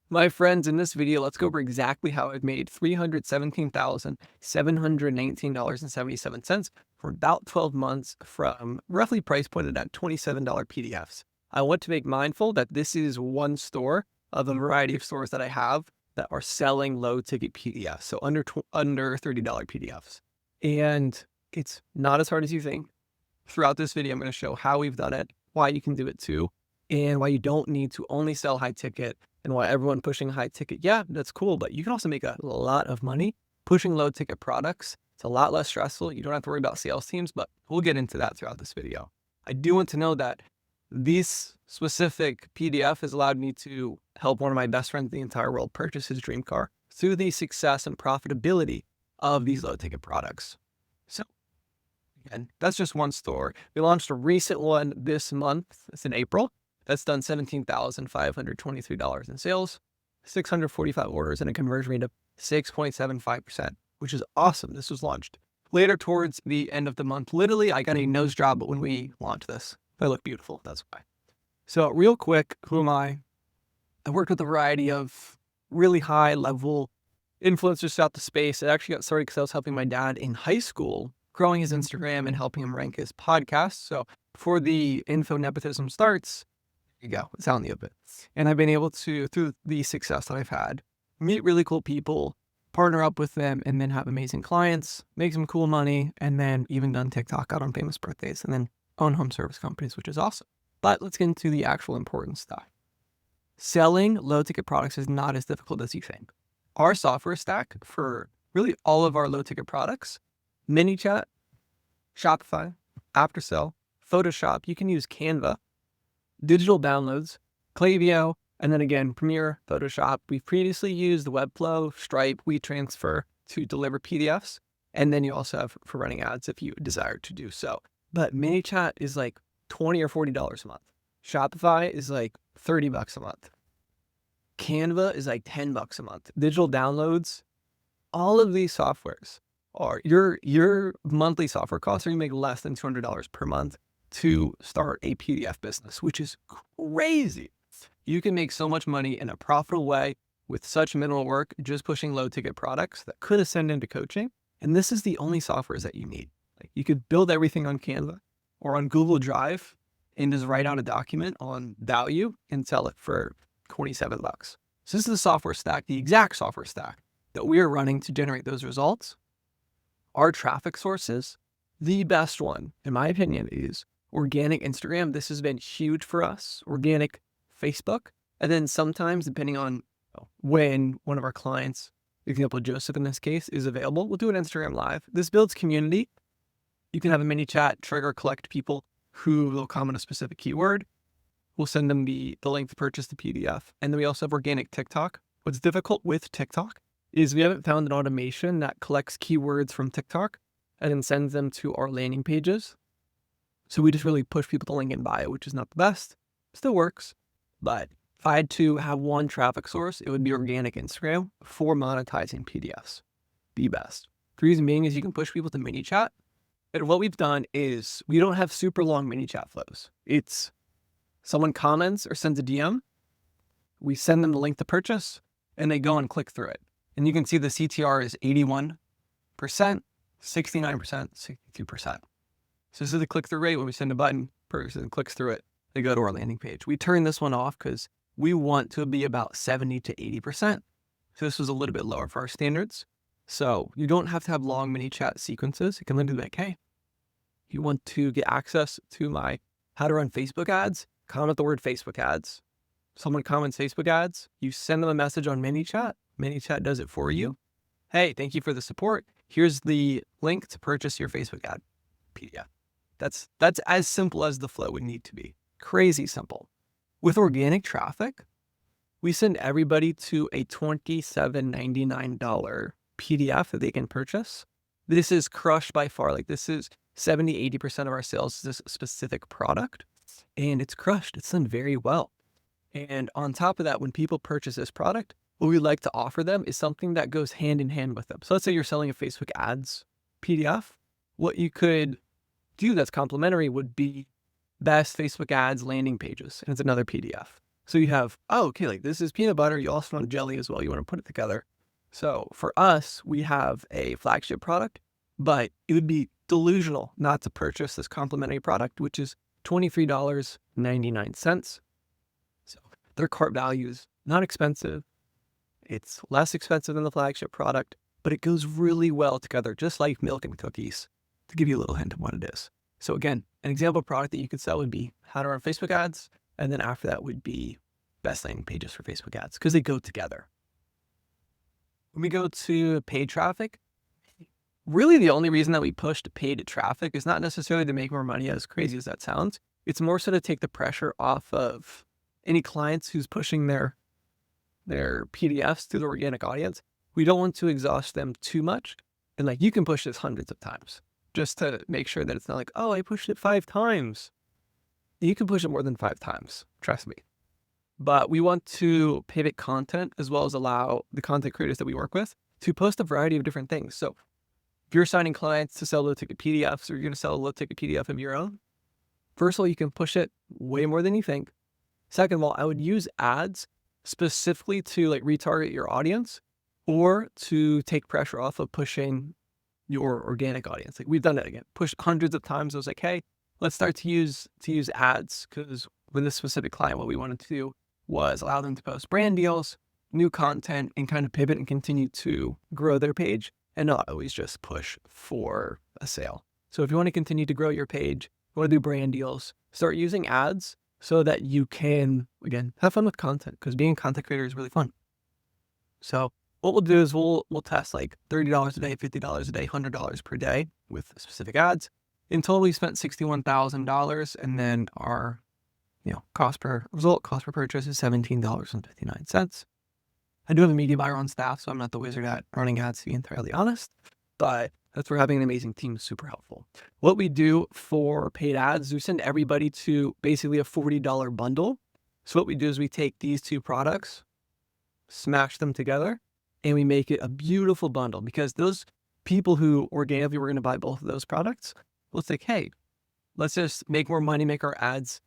My friends, in this video, let's go over exactly how I've made $317,719.77 for about 12 months from roughly price pointed at $27 PDFs. I want to make mindful that this is one store of a variety of stores that I have that are selling low ticket PDFs, so under $30 PDFs. And it's not as hard as you think. Throughout this video, I'm going to show how we've done it, why you can do it too, and why you don't need to only sell high ticket, and why everyone pushing high ticket, yeah, that's cool, but you can also make a lot of money pushing low ticket products. It's a lot less stressful. You don't have to worry about sales teams, but we'll get into that throughout this video. I do want to know that this specific PDF has allowed me to help one of my best friends in the entire world purchase his dream car through the success and profitability of these low ticket products. So again, that's just one store. We launched a recent one this month. It's in April. That's done $17,523 in sales, 645 orders, and a conversion rate of 6.75%, which is awesome. This was launched later towards the end of the month. Literally, I got a nose job when we launched this. I look beautiful. That's why. So real quick, who am I? I worked with a variety of really high level influencers throughout the space. I actually got started because I was helping my dad in high school, growing his Instagram and helping him rank his podcast. So before the info nepotism starts, you go, it's out in the open. And I've been able to, through the success that I've had, meet really cool people, partner up with them, and then have amazing clients, make some cool money, and then even done TikTok out on famous birthdays, and then own home service companies, which is awesome. But let's get into the actual important stuff. Selling low ticket products is not as difficult as you think. Our software stack for really all of our low ticket products, ManyChat, Shopify, Aftersell, Photoshop, you can use Canva, digital downloads, Klaviyo, and then again, Premiere, Photoshop. We've previously used Webflow, Stripe, WeTransfer to deliver PDFs. And then you also have for running ads if you desire to do so. But ManyChat is like $20 or $40 a month. Shopify is like $30 a month. Canva is like $10 a month. Digital downloads, all of these softwares are your monthly software costs are you make less than $200 per month to start a PDF business, which is crazy. You can make so much money in a profitable way with such minimal work, just pushing low ticket products that could ascend into coaching. And this is the only softwares that you need. Like you could build everything on Canva or on Google Drive and just write out a document on value and sell it for $27. So this is the software stack, the exact software stack that we are running to generate those results. Our traffic sources, the best one, in my opinion, is organic Instagram. This has been huge for us. Organic Facebook. And then sometimes, depending on when one of our clients, example Joseph in this case, is available, we'll do an Instagram live. This builds community. You can have a ManyChat trigger, collect people who will comment a specific keyword. We'll send them the link to purchase the PDF. And then we also have organic TikTok. What's difficult with TikTok is we haven't found an automation that collects keywords from TikTok and then sends them to our landing pages. So we just really push people to link in bio, which is not the best. Still works. But if I had to have one traffic source, it would be organic Instagram for monetizing PDFs. The best. The reason being is you can push people to ManyChat. And what we've done is we don't have super long ManyChat flows. It's someone comments or sends a DM. We send them the link to purchase and they go and click through it. And you can see the CTR is 81%, 69%, 62%. So this is the click-through rate. When we send a button, person clicks through it, they go to our landing page. We turn this one off because we want to be about 70 to 80%. So this was a little bit lower for our standards. So you don't have to have long ManyChat sequences. You can literally be like, hey, you want to get access to my how to run Facebook ads? Comment the word Facebook ads. Someone comments Facebook ads. You send them a message on ManyChat. ManyChat does it for you. Hey, thank you for the support. Here's the link to purchase your Facebook ad PDF. That's as simple as the flow would need to be. Crazy simple. With organic traffic, we send everybody to a $27.99 PDF that they can purchase. This is crushed by far. Like this is 70, 80% of our sales is this specific product. And it's crushed. It's done very well. And on top of that, when people purchase this product, what we like to offer them is something that goes hand in hand with them. So let's say you're selling a Facebook ads PDF. What you could do that's complementary would be best Facebook ads landing pages. And it's another PDF. So you have, oh, okay, like this is peanut butter. You also want jelly as well. You want to put it together. So for us, we have a flagship product, but it would be delusional not to purchase this complimentary product, which is $23.99. So their cart value is not expensive. It's less expensive than the flagship product, but it goes really well together, just like milk and cookies, to give you a little hint of what it is. So again, an example product that you could sell would be how to run Facebook ads. And then after that would be best landing pages for Facebook ads because they go together. When we go to paid traffic, really the only reason that we push to paid traffic is not necessarily to make more money, as crazy as that sounds. It's more so to take the pressure off of any clients who's pushing their PDFs to the organic audience. We don't want to exhaust them too much. And like, you can push this hundreds of times just to make sure that it's not like, oh, I pushed it 5 times. You can push it more than 5 times, trust me. But we want to pivot content as well as allow the content creators that we work with to post a variety of different things. So if you're signing clients to sell low-ticket PDFs, or you're going to sell a low-ticket PDF of your own, first of all, you can push it way more than you think. Second of all, I would use ads specifically to like retarget your audience or to take pressure off of pushing your organic audience. Like, we've done that again, pushed hundreds of times. I was like, hey, let's start to use ads, because with this specific client, what we wanted to do was allow them to post brand deals, new content, and kind of pivot and continue to grow their page and not always just push for a sale. So if you want to continue to grow your page, you want to do brand deals, start using ads so that you can, again, have fun with content, because being a content creator is really fun. So what we'll do is we'll test like $30 a day, $50 a day, $100 per day with specific ads. In total, we spent $61,000, and then our cost per purchase is $17.59. I do have a media buyer on staff, so I'm not the wizard at running ads, to be entirely honest, but that's where having an amazing team is super helpful. What we do for paid ads is we send everybody to basically a $40 bundle. So what we do is we take these 2 products, smash them together, and we make it a beautiful bundle, because those people who organically were going to buy both of those products, let's think, hey, let's just make more money, make our ads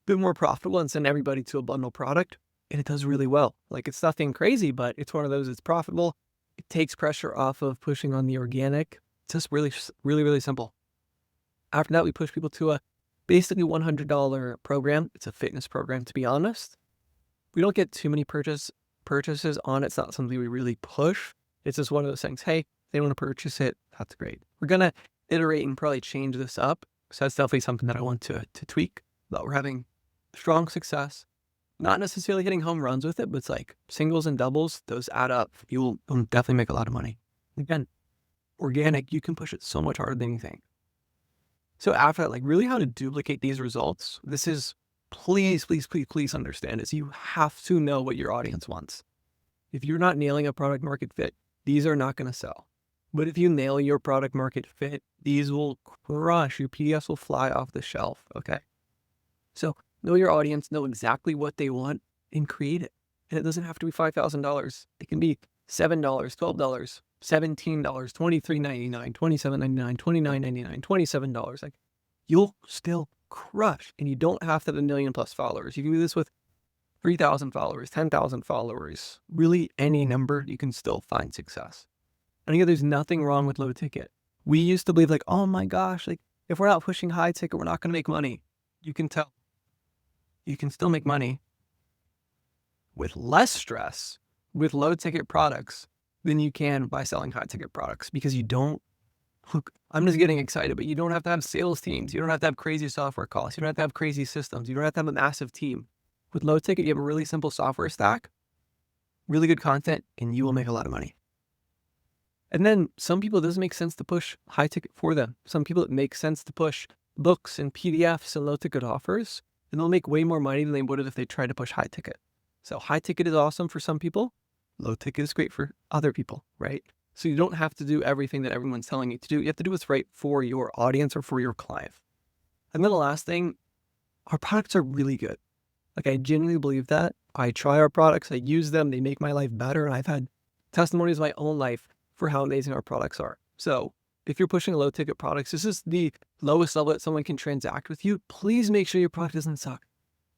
a bit more profitable, and send everybody to a bundle product. And it does really well. Like, it's nothing crazy, but it's one of those, it's profitable. It takes pressure off of pushing on the organic. It's just really, really, really simple. After that, we push people to a basically $100 program. It's a fitness program, to be honest. We don't get too many purchases on it. It's not something we really push. It's just one of those things, hey, they want to purchase it, that's great. We're going to iterate and probably change this up. So that's definitely something that I want to tweak. But we're having strong success, not necessarily hitting home runs with it, but it's like singles and doubles, those add up. You'll definitely make a lot of money. Again, organic, you can push it so much harder than you think. So after that, like, really how to duplicate these results, this is, please understand, is you have to know what your audience wants. If you're not nailing a product market fit, these are not going to sell. But if you nail your product market fit, these will crush. Your PDFs will fly off the shelf, okay? So know your audience, know exactly what they want, and create it. And it doesn't have to be $5,000. It can be $7, $12, $17, $23.99, $27.99, $29.99, $27. Like, you'll still crush, and you don't have to have 1 million+ followers. You can do this with 3,000 followers, 10,000 followers, really any number, you can still find success. And again, there's nothing wrong with low ticket. We used to believe like, oh my gosh, like, if we're not pushing high ticket, we're not going to make money. You can tell. You can still make money with less stress with low ticket products than you can by selling high ticket products, because you don't, look, I'm just getting excited, but you don't have to have sales teams. You don't have to have crazy software costs. You don't have to have crazy systems. You don't have to have a massive team. With low ticket, you have a really simple software stack, really good content, and you will make a lot of money. And then some people, it doesn't make sense to push high ticket for them. Some people, it makes sense to push books and PDFs and low ticket offers, and they'll make way more money than they would if they tried to push high ticket. So high ticket is awesome for some people. Low ticket is great for other people, right? So you don't have to do everything that everyone's telling you to do. You have to do what's right for your audience or for your client. And then the last thing, our products are really good. Like, I genuinely believe that. I try our products, I use them, they make my life better. And I've had testimonies of my own life for how amazing our products are. So if you're pushing low ticket products, this is the lowest level that someone can transact with you. Please make sure your product doesn't suck.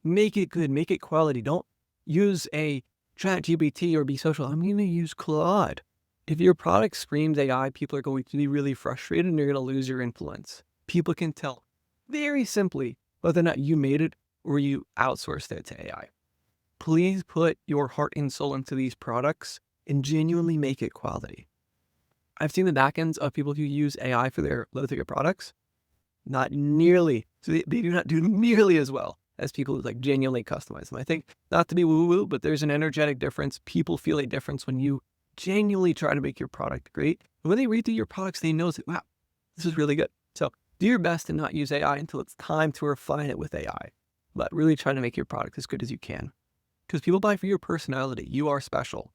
Make it good, make it quality. Don't use a ChatGPT or Be Social. I'm going to use Claude. If your product screams AI, people are going to be really frustrated and you're going to lose your influence. People can tell very simply whether or not you made it or you outsourced it to AI. Please put your heart and soul into these products and genuinely make it quality. I've seen the backends of people who use AI for their low-ticket products. Not nearly. So they do not do nearly as well as people who like genuinely customize them. I think, not to be woo-woo, but there's an energetic difference. People feel a difference when you genuinely try to make your product great. And when they read through your products, they know that, wow, this is really good. So do your best to not use AI until it's time to refine it with AI, but really try to make your product as good as you can. Because people buy for your personality. You are special.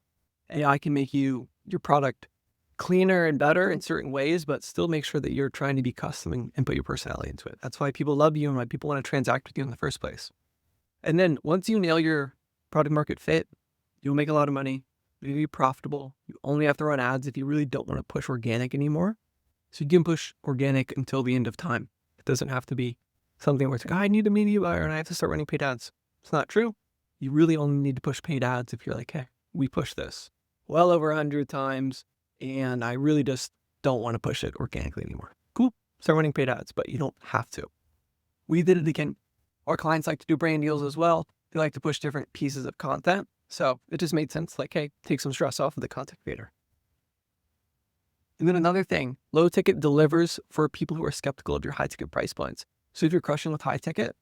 AI can make your product cleaner and better in certain ways, but still make sure that you're trying to be custom and put your personality into it. That's why people love you and why people want to transact with you in the first place. And then once you nail your product market fit, you'll make a lot of money. You'll be profitable. You only have to run ads if you really don't want to push organic anymore. So you can push organic until the end of time. It doesn't have to be something where it's like, I need a media buyer and I have to start running paid ads. It's not true. You really only need to push paid ads if you're like, hey, we push this well over 100 times and I really just don't want to push it organically anymore. Cool. Start running paid ads, but you don't have to. We did it again. Our clients like to do brand deals as well. They like to push different pieces of content. So it just made sense, like, hey, take some stress off of the content creator. And then another thing, low ticket delivers for people who are skeptical of your high ticket price points. So if you're crushing with high ticket,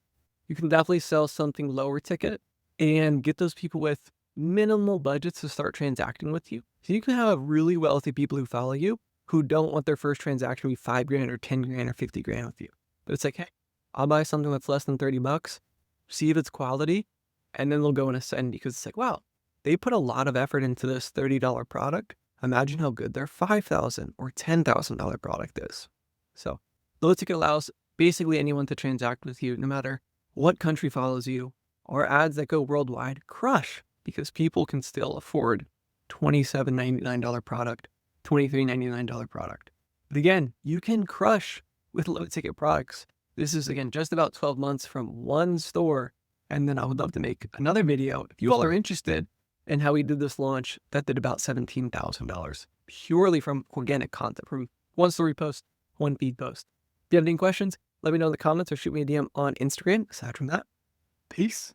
you can definitely sell something lower ticket and get those people with minimal budgets to start transacting with you. So you can have really wealthy people who follow you who don't want their first transaction to be $5,000 or $10,000 or $50,000 with you. But it's like, hey, I'll buy something that's less than $30, see if it's quality, and then they'll go and ascend because it's like, wow, they put a lot of effort into this $30 product. Imagine how good their $5,000 or $10,000 product is. So low ticket allows basically anyone to transact with you no matter what country follows you. Our ads that go worldwide crush because people can still afford $27.99 product, $23.99 product. But again, you can crush with low ticket products. This is, again, just about 12 months from one store. And then I would love to make another video if you all are interested in how we did this launch that did about $17,000 purely from organic content, from one story post, one feed post. If you have any questions, let me know in the comments or shoot me a DM on Instagram. Aside from that, peace.